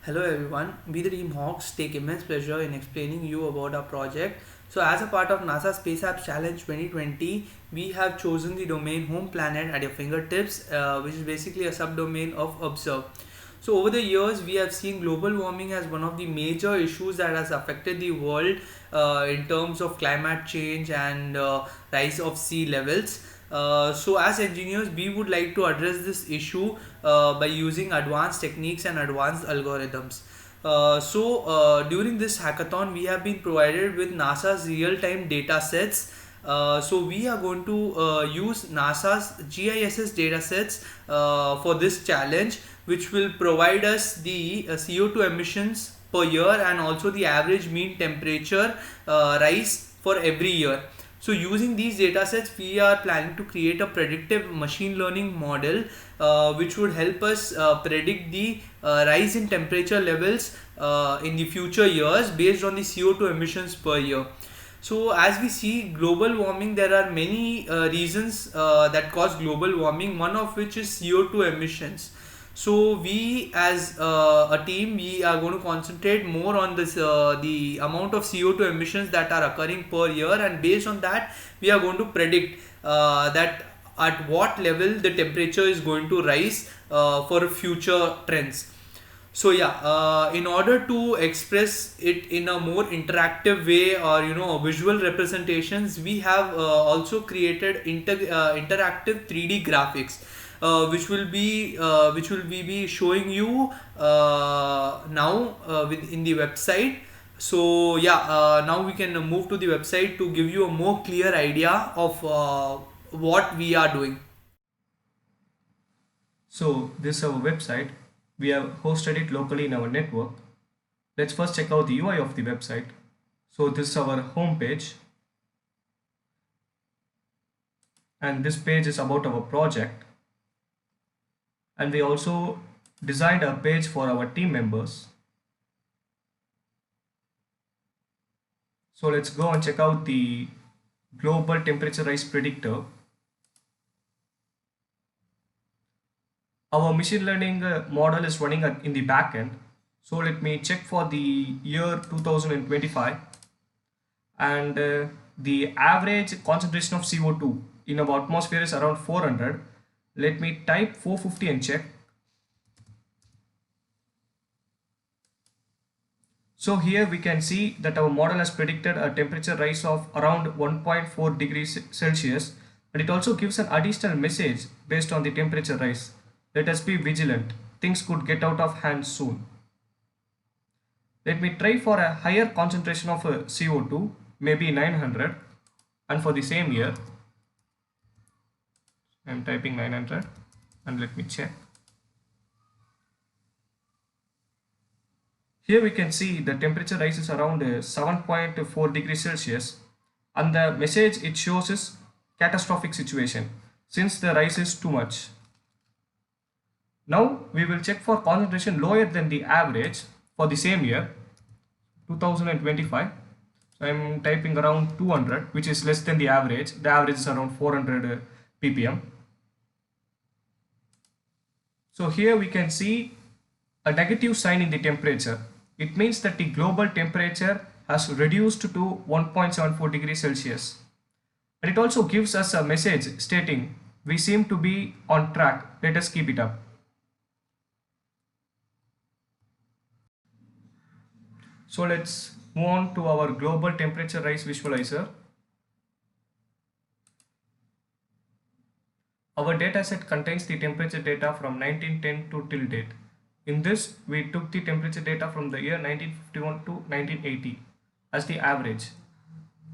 Hello everyone, we the Team Hawks take immense pleasure in explaining you about our project. So as a part of NASA Space Apps Challenge 2020, we have chosen the domain home planet at your fingertips, which is basically a subdomain of observe. So over the years, we have seen global warming as one of the major issues that has affected the world in terms of climate change and rise of sea levels. So as engineers, we would like to address this issue by using advanced techniques and advanced algorithms. During this hackathon, we have been provided with NASA's real-time data sets. So we are going to use NASA's GISS data sets for this challenge, which will provide us the CO2 emissions per year and also the average mean temperature rise for every year. So using these data sets, we are planning to create a predictive machine learning model which would help us predict the rise in temperature levels in the future years based on the CO2 emissions per year. So as we see global warming, there are many reasons that cause global warming, one of which is CO2 emissions. So we as a team, we are going to concentrate more on this the amount of CO2 emissions that are occurring per year, and based on that we are going to predict that at what level the temperature is going to rise for future trends. So yeah, in order to express it in a more interactive way, or visual representations, we have also created interactive 3D graphics, which will we be showing you now in the website. So yeah, now we can move to the website to give you a more clear idea of what we are doing. So this is our website. We have hosted it locally in our network. Let's first check out the UI of the website. So this is our home page, and this page is about our project. And we also designed a page for our team members. So let's go and check out the global temperature rise predictor. Our machine learning model is running in the backend. So let me check for the year 2025, and the average concentration of CO2 in our atmosphere is around 400. Let me type 450 and check. So here we can see that our model has predicted a temperature rise of around 1.4 degrees Celsius, and it also gives an additional message based on the temperature rise. Let us be vigilant. Things could get out of hand soon. Let me try for a higher concentration of CO2, maybe 900, and for the same year, I am typing 900 and let me check. Here we can see the temperature rises around 7.4 degrees Celsius, and the message it shows is catastrophic situation since the rise is too much. Now we will check for concentration lower than the average for the same year 2025. So I am typing around 200, which is less than the average. The average is around 400 ppm. So here we can see a negative sign in the temperature. It means that the global temperature has reduced to 1.74 degrees Celsius. And it also gives us a message stating we seem to be on track. Let us keep it up. So let's move on to our global temperature rise visualizer. Our dataset contains the temperature data from 1910 to till date. In this, we took the temperature data from the year 1951 to 1980 as the average.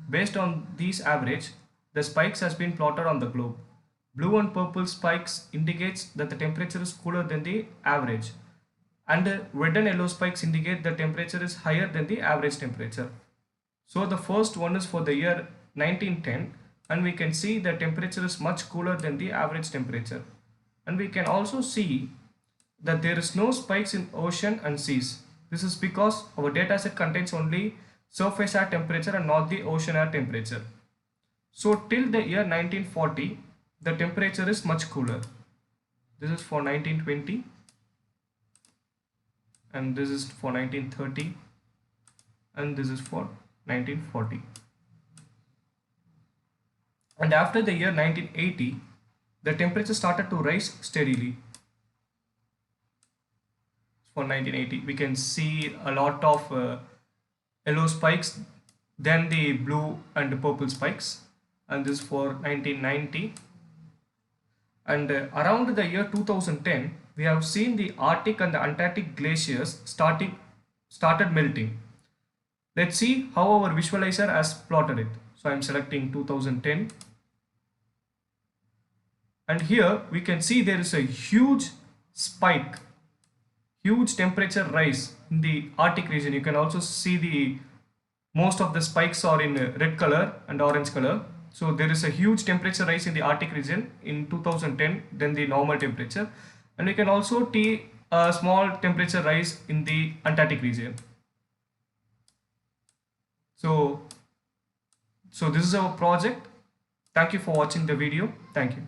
Based on these average, the spikes has been plotted on the globe. Blue and purple spikes indicates that the temperature is cooler than the average, and red and yellow spikes indicate the temperature is higher than the average temperature. So the first one is for the year 1910, and we can see the temperature is much cooler than the average temperature. And we can also see that there is no spikes in ocean and seas. This is because our dataset contains only surface air temperature and not the ocean air temperature. So till the year 1940, the temperature is much cooler. This is for 1920. and this is for 1930, and this is for 1940. And after the year 1980, the temperature started to rise steadily. For 1980, we can see a lot of yellow spikes, then the blue and the purple spikes, and this for 1990. And around the year 2010, we have seen the Arctic and the Antarctic glaciers started melting. Let's see how our visualizer has plotted it. So I'm selecting 2010, and here we can see there is a huge spike, huge temperature rise in the Arctic region. You can also see the most of the spikes are in red color and orange color. So there is a huge temperature rise in the Arctic region in 2010 than the normal temperature, and we can also see a small temperature rise in the Antarctic region. So this is our project. Thank you for watching the video. Thank you.